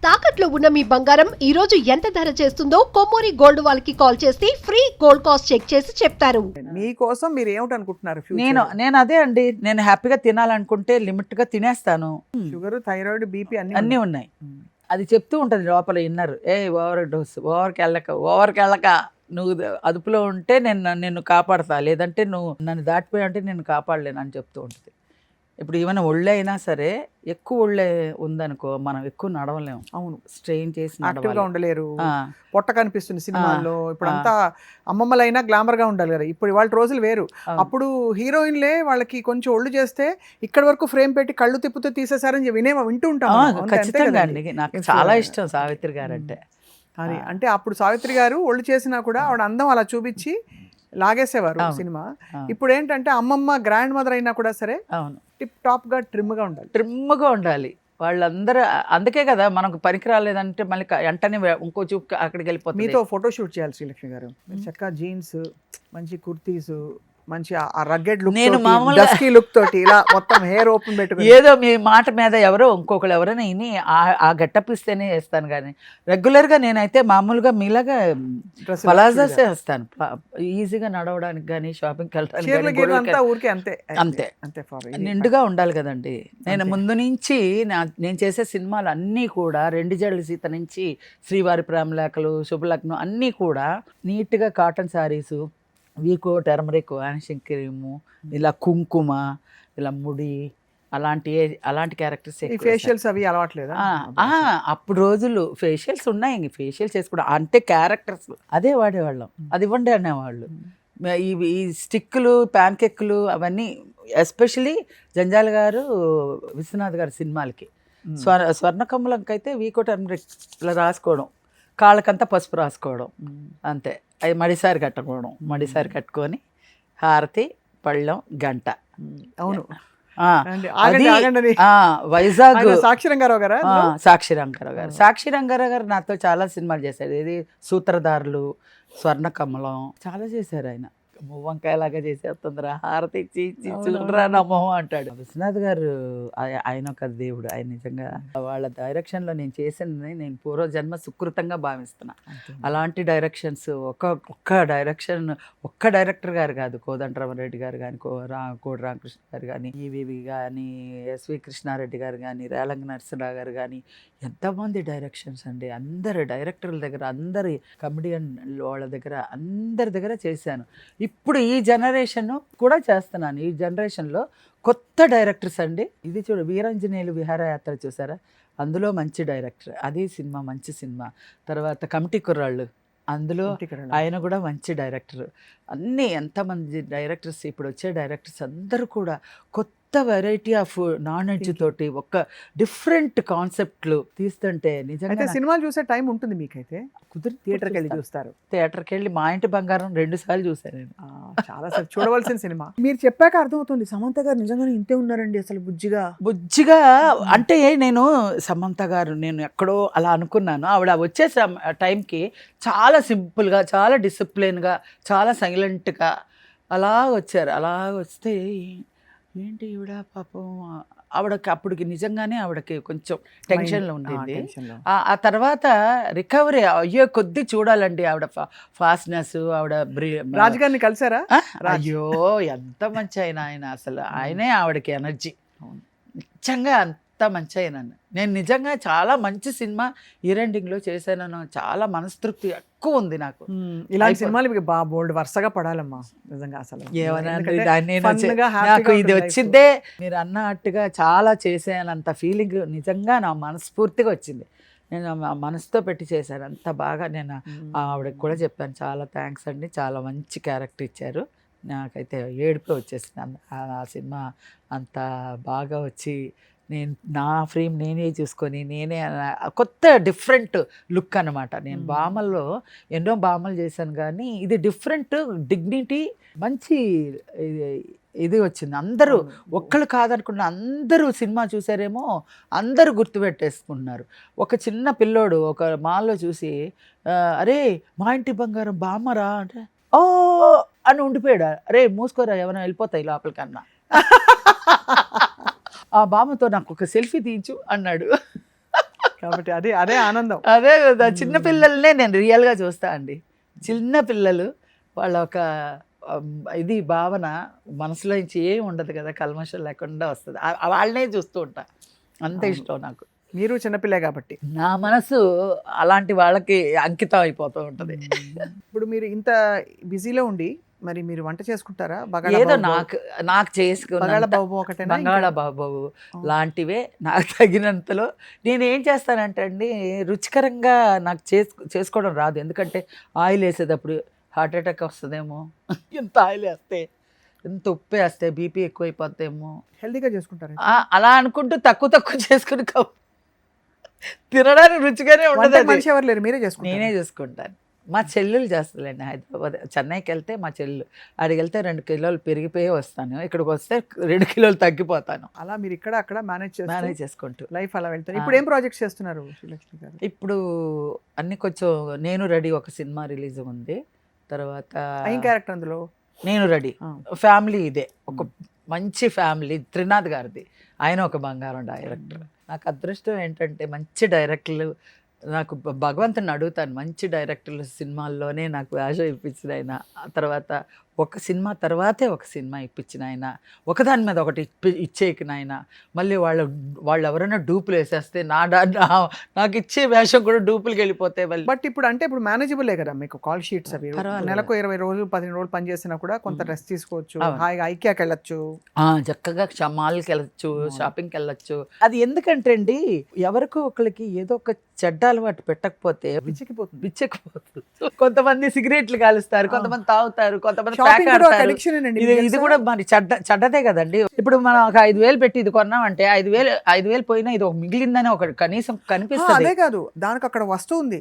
తాకట్లో ఉన్న మీ బంగారం ఈ రోజు ఎంత ధర చేస్తుందో కొమ్మూరి గోల్డ్ వాళ్ళకి కాల్ చేసి ఫ్రీ గోల్డ్ కాస్ట్ చెక్ చేసి చెప్తారు. మీకోసం మీరు ఏమిటి అనుకుంటున్నారు? నేను అదే అండి, నేను హ్యాపీగా తినాలనుకుంటే లిమిట్ గా తినేస్తాను. షుగర్, థైరాయిడ్, బీపీ అన్నీ ఉన్నాయి. అది చెప్తూ ఉంటది లోపల ఇన్నర్, ఓవర్ డోస్, ఓవర్కి వెళ్ళక నువ్వు అదుపులో ఉంటే నిన్ను కాపాడతా, లేదంటే నువ్వు నన్ను దాటిపోయి అంటే నేను కాపాడలేను అని చెప్తూ ఉంటుంది. ఇప్పుడు ఏమైనా ఒళ్ళే అయినా సరే, ఎక్కువ ఒళ్ళే ఉందనుకో మనం ఎక్కువ నడవలేము. అవును, స్ట్రెయిన్ చేసి యాక్టివ్గా ఉండలేరు. పొట్ట కనిపిస్తుంది సినిమాల్లో. ఇప్పుడు అంతా అమ్మమ్మలైనా గ్లామర్ గా ఉండాలి కదా. ఇప్పుడు వాళ్ళ రోజులు వేరు. అప్పుడు హీరోయిన్లే వాళ్ళకి కొంచెం ఒళ్ళు చేస్తే ఇక్కడ వరకు ఫ్రేమ్ పెట్టి కళ్ళు తిప్పుతూ తీసేసారని వింటూ ఉంటాం. ఖచ్చితంగా అండి, నాకు చాలా ఇష్టం సావిత్రి గారు అంటే. అంటే అప్పుడు సావిత్రి గారు ఒళ్ళు చేసినా కూడా ఆవిడ అందం అలా చూపించి లాగేసేవారు సినిమా. ఇప్పుడు ఏంటంటే అమ్మమ్మ గ్రాండ్ మదర్ అయినా కూడా సరే టిప్ టాప్ గా ట్రిమ్గా ఉండాలి వాళ్ళందరూ. అందుకే కదా మనకు పనికి రాలేదంటే మళ్ళీ వెంటనే ఇంకో చూపు అక్కడికి వెళ్ళిపోతుంది. మీతో ఫోటో షూట్ చేయాలి శ్రీలక్ష్మి గారు. చక్కగా జీన్స్, మంచి కుర్తీస్, మంచి ఆ రగ్గెడ్ లుక్, నేను మామూలుగా డస్కీ లుక్ తోటి ఇలా మొత్తం హెయిర్ ఓపెన్ పెట్టుకుని ఏదో మీ మాట మీద ఇంకొకరు ఎవరైనా ఇని ఆ గెటప్ ఇస్తేనే వేస్తాను. కానీ రెగ్యులర్గా నేనైతే మామూలుగా మీలాగా పలాజాసే వేస్తాను. ఈజీగా నడవడానికి కానీ షాపింగ్కి వెళ్ళడానికి అంతే నిండుగా ఉండాలి కదండి. నేను ముందు నుంచి నేను చేసే సినిమాలు అన్నీ కూడా 2 జడల సీత నుంచి శ్రీవారి ప్రేమలేఖలు, శుభలగ్నం అన్నీ కూడా నీట్గా cotton saris, Vicco, turmeric, vanishing cream, ఇలా కుంకుమ, ఇలా ముడి, అలాంటి క్యారెక్టర్స్. ఫేషియల్స్ అవి అలవాట్లేదా? అప్పుడు రోజులు ఫేషియల్స్ ఉన్నాయి, ఫేషియల్ చేసుకోవడం అంటే క్యారెక్టర్స్ అదే వాడేవాళ్ళం. అది ఇవ్వండి అనేవాళ్ళు. ఈ స్టిక్కులు, ప్యాన్ కేక్లు అవన్నీ ఎస్పెషలీ జంజాల గారు, విశ్వనాథ్ గారు సినిమాలకి స్వర్ణకమలంకైతే వీకో, టర్మరిక్ ఇలా రాసుకోవడం, కాళ్ళకంతా పసుపు రాసుకోవడం, అంతే. అది మడిసారి కట్టుకొని హారతి, పళ్ళెం, గంట. అవును, వైజాగ్ సాక్షి రంగారావు గారు నాతో చాలా సినిమాలు చేశారు. ఇది సూత్రధారులు, స్వర్ణకమలం చాలా చేశారు. ఆయన వంకాయలాగా చేసేస్తుందిరా, హారతి ఇచ్చి చూడరా నా మొహం అంటాడు. విశ్వనాథ్ గారు ఆయన ఒక దేవుడు. ఆయన నిజంగా వాళ్ళ డైరెక్షన్లో నేను చేసింది నేను పూర్వజన్మ సుకృతంగా భావిస్తున్నా. అలాంటి డైరెక్షన్స్ ఒక్క డైరెక్టర్ గారు కాదు, కోదండరామరెడ్డి గారు కానీ, కోడి రామకృష్ణ గారు కానీ, ఈవీవి కానీ, ఎస్వి కృష్ణారెడ్డి గారు కానీ, రేలంగి నరసింహరావు గారు కానీ, ఎంతమంది డైరెక్షన్స్ అండి. అందరు డైరెక్టర్ల దగ్గర, అందరి కమెడియన్ వాళ్ళ దగ్గర, అందరి దగ్గర చేశాను. ఇప్పుడు ఈ జనరేషన్ కూడా చేస్తున్నాను. ఈ జనరేషన్లో కొత్త డైరెక్టర్స్ అండి. ఇది చూడు, వీరాంజనేయులు విహారయాత్ర చూసారా, అందులో మంచి డైరెక్టర్, అది సినిమా మంచి సినిమా. తర్వాత కమిటీ కుర్రాళ్ళు, అందులో ఆయన కూడా మంచి డైరెక్టర్. అన్నీ ఎంతమంది డైరెక్టర్స్, ఇప్పుడు వచ్చే డైరెక్టర్స్ అందరూ కూడా కొత్త వెరైటీ ఆఫ్ నాలెడ్జ్ తోటి ఒక డిఫరెంట్ కాన్సెప్ట్లు తీస్తుంటే నిజంగా సినిమాలు చూసే టైం ఉంటుంది మీకైతే? కుదిరి థియేటర్కి వెళ్ళి చూస్తారు? థియేటర్కి వెళ్ళి మా ఇంటి బంగారం 2 సార్లు చూసాను నేను. చాలా సార్ చూడవలసిన సినిమా. మీరు చెప్పాక అర్థమవుతుంది సమంత గారు నిజంగానే ఇంతే ఉన్నారండి అసలు. బుజ్జిగా అంటే నేను సమంత గారు నేను ఎక్కడో అలా అనుకున్నాను. ఆవిడ వచ్చే టైంకి చాలా సింపుల్గా, చాలా డిసిప్లిన్గా, చాలా సైలెంట్గా అలా వచ్చారు. అలా వస్తే ఏంటి ఈవిడ పాపం, ఆవిడకి అప్పటికి నిజంగానే ఆవిడకి కొంచెం టెన్షన్లో ఉండేది. ఆ తర్వాత రికవరీ అయ్యో కొద్ది చూడాలండి ఆవిడ ఫాస్ట్నెస్. ఆవిడ రాజుగారిని కలిసారా? అయ్యో ఎంత మంచి ఆయన అసలు. ఆయనే ఆవిడకి ఎనర్జీ. నిజంగా అంత మంచి అయినా నేను నిజంగా చాలా మంచి సినిమా ఈ రెండింగ్లో చేశాను. చాలా మనస్తృప్తి ఎక్కువ ఉంది నాకు. ఇలాంటి సినిమాలు బోల్డ్ వరుసగా పడాలమ్మా నిజంగా. అసలు నాకు ఇది వచ్చిందే మీరు అన్నట్టుగా చాలా చేసానంత ఫీలింగ్ నిజంగా నా మనస్ఫూర్తిగా వచ్చింది. నేను మనసుతో పెట్టి చేశాను అంత బాగా. నేను ఆవిడకి కూడా చెప్పాను, చాలా థ్యాంక్స్ అండి, చాలా మంచి క్యారెక్టర్ ఇచ్చారు. నాకైతే ఏడుపే వచ్చేసింది ఆ సినిమా అంత బాగా వచ్చి. నా ఫ్రేమ్ నేనే చూసుకొని నేనే కొత్త డిఫరెంట్ లుక్ అనమాట. నేను బామల్లో ఎన్నో బామలు చేశాను కానీ ఇది డిఫరెంట్ డిగ్నిటీ, మంచి ఇది వచ్చింది. అందరూ ఒక్కళ్ళు కాదనుకున్న అందరూ సినిమా చూసారేమో, అందరూ గుర్తుపెట్టేసుకున్నారు. ఒక చిన్న పిల్లోడు ఒక మాల్లో చూసి అరే మా ఇంటి బంగారం బామ్మరా అంటే ఓ అని ఉండిపోయాడు. అరే మూసుకోరా ఏమైనా వెళ్ళిపోతాయి లోపలికన్నా. ఆ బామ్మతో నాకు ఒక సెల్ఫీ తీయించు అన్నాడు. కాబట్టి అదే అదే ఆనందం. అదే కదా, చిన్న పిల్లల్నే నేను రియల్గా చూస్తా అండి. చిన్న పిల్లలు వాళ్ళ ఒక ఇది భావన మనసులో నుంచి ఏం ఉండదు కదా, కల్మషం లేకుండా వస్తుంది. వాళ్ళనే చూస్తూ ఉంటా, అంత ఇష్టం నాకు. మీరు చిన్నపిల్లే కాబట్టి నా మనసు అలాంటి వాళ్ళకి అంకితం అయిపోతూ ఉంటుంది. ఇప్పుడు మీరు ఇంత బిజీలో ఉండి మరి మీరు వంట చేసుకుంటారా? ఏదో నాకు చేసుకున్న బాబు ఒకటేనా? బంగాళాబాబు లాంటివే నాకు తగినంతలో నేను ఏం చేస్తానంటే అండి, రుచికరంగా నాకు చేసుకోవడం రాదు. ఎందుకంటే ఆయిల్ వేసేటప్పుడు హార్ట్ అటాక్ వస్తుందేమో, ఎంత ఆయిల్ వేస్తే, ఎంత ఉప్పు వేస్తే బీపీ ఎక్కువైపోద్దేమో. హెల్దీగా చేసుకుంటారా? అలా అనుకుంటూ తక్కువ చేసుకుని తినడానికి రుచిగానే ఉండదు. మనిషి ఎవరు లేరు, మీరే చేసుకుంటారు? నేనే చేసుకుంటాను. మా చెల్లెలు చేస్తుందండి. హైదరాబాద్ చెన్నైకి వెళ్తే మా చెల్లెలు, అడిగి వెళ్తే 2 కిలోలు పెరిగిపోయి వస్తాను, ఇక్కడికి వస్తే 2 కిలోలు తగ్గిపోతాను. అలా మీరు ఇక్కడ అక్కడ మేనేజ్ చేసుకుంటూ లైఫ్ అలా వెళ్తారు. ఇప్పుడు ఏం ప్రాజెక్ట్స్ చేస్తున్నారు శ్రీలక్ష్మి గారు? ఇప్పుడు అన్ని కొంచెం నేను రెడీ ఒక సినిమా రిలీజ్ ఉంది. తర్వాత ఏం క్యారెక్టర్ అందులో? నేను రెడీ ఫ్యామిలీ, ఇదే ఒక మంచి ఫ్యామిలీ, త్రినాథ్ గారిది. ఆయన ఒక బంగారం డైరెక్టర్. నాకు అదృష్టం ఏంటంటే మంచి డైరెక్టర్లు, నాకు భగవంతుని అడుగుతాను, మంచి డైరెక్టర్లు సినిమాల్లోనే నాకు వేషం ఇప్పించిన ఆయన. ఆ తర్వాత ఒక సినిమా తర్వాతే ఒక సినిమా ఇప్పించిన ఆయన, ఒకదాని మీద ఒకటి ఇచ్చేయకిన ఆయన. మళ్ళీ వాళ్ళు ఎవరైనా డూపులు వేసేస్తే నాకు ఇచ్చే వేషం కూడా డూపులకి వెళ్ళిపోతే మళ్ళీ. బట్ ఇప్పుడు అంటే ఇప్పుడు మేనేజబులే కదా మీకు కాల్ షీట్స్ అవి. నెలకు 20 రోజులు 15 రోజులు పని చేసినా కూడా కొంత రెస్ట్ తీసుకోవచ్చు, హాయిగా ఐక్యాకి వెళ్ళొచ్చు, చక్కగా మాల్కి వెళ్ళచ్చు, షాపింగ్కి వెళ్ళచ్చు. అది ఎందుకంటే అండి, ఎవరికో ఒకరికి ఏదో ఒక చెడ్డ అలవాటు పెట్టకపోతే బిచ్చకిపోతుంది. కొంతమంది సిగరెట్లు కాలుస్తారు, కొంతమంది తాగుతారు, కొంతమంది ఇది కూడా మరి చెడ్డదే కదండి. ఇప్పుడు మనం ఒక 5,000 పెట్టి ఇది కొన్నామంటే 5,000 పోయినా ఇది ఒక మిగిలిందని ఒక కనీసం కనిపిస్తుంది. అదే కాదు, దానికి అక్కడ వస్తువు ఉంది,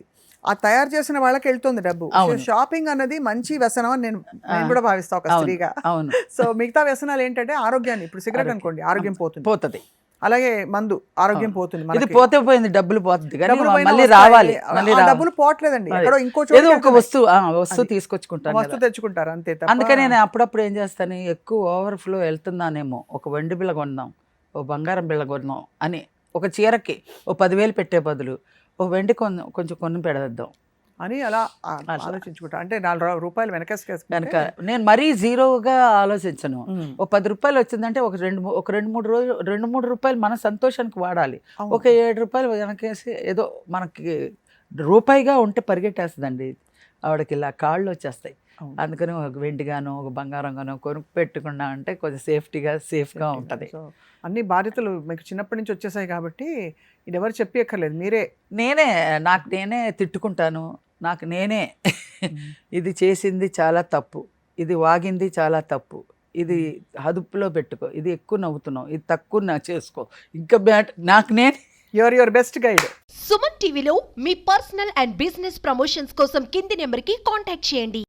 ఆ తయారు చేసిన వాళ్ళకి వెళ్తుంది డబ్బు. షాపింగ్ అన్నది మంచి వ్యసనం అని నేను కూడా భావిస్తా ఒక స్త్రీగా. అవును. సో మిగతా వ్యసనాలు ఏంటంటే ఆరోగ్యాన్ని, ఇప్పుడు సిగరెట్ అనుకోండి ఆరోగ్యం పోతుంది, అలాగే మందు ఆరోగ్యం పోతుంది. ఇది పోయింది, డబ్బులు పోతుంది కానీ మళ్ళీ రావాలి. డబ్బులు పోవట్లేదండి, ఎక్కడో ఇంకో ఏదో ఒక వస్తువు తీసుకొచ్చుకుంటాను, వస్తువు తెచ్చుకుంటారు అంతే. అందుకే నేను అప్పుడప్పుడు ఏం చేస్తాను, ఎక్కువ ఓవర్ఫ్లో వెళ్తున్నానేమో, ఒక వెండి బిళ్ళ కొందాం, ఓ బంగారం బిళ్ళ కొందాం అని, ఒక చీరకి ఓ 10,000 పెట్టే బదులు ఓ వెండి కొంచెం కొన్ని పెడదాం అని అలా ఆలోచించుకుంటా. అంటే 4 రూపాయలు వెనక నేను మరీ జీరోగా ఆలోచించను. ఒక 10 రూపాయలు వచ్చిందంటే ఒక 2-3 రూపాయలు మన సంతోషానికి వాడాలి. ఒక 7 రూపాయలు వెనకేసి ఏదో మనకి రూపాయిగా ఉంటే పరిగెట్టేస్తుందండి ఆవిడకి, ఇలా కాళ్ళు వచ్చేస్తాయి. అందుకని ఒక వెండిగానో ఒక బంగారంగానో కొనుక్కు పెట్టుకున్నా అంటే కొంచెం సేఫ్గా ఉంటుంది. అన్ని బాధ్యతలు మీకు చిన్నప్పటి నుంచి వచ్చేసాయి కాబట్టి ఇది ఎవరు చెప్పక్కర్లేదు, నాకు నేనే తిట్టుకుంటాను, నాకు నేనే ఇది చేసింది చాలా తప్పు, ఇది వాగింది చాలా తప్పు, ఇది అదుపులో పెట్టుకో, ఇది ఎక్కువ నవ్వుతున్నావు, ఇది తక్కువ చేసుకో, ఇంకా నాకు నేను యువర్ బెస్ట్ గైడ్. సుమన్ టీవీలో మీ పర్సనల్ అండ్ బిజినెస్ ప్రమోషన్స్ కోసం కింది నెంబర్కి కాంటాక్ట్ చేయండి.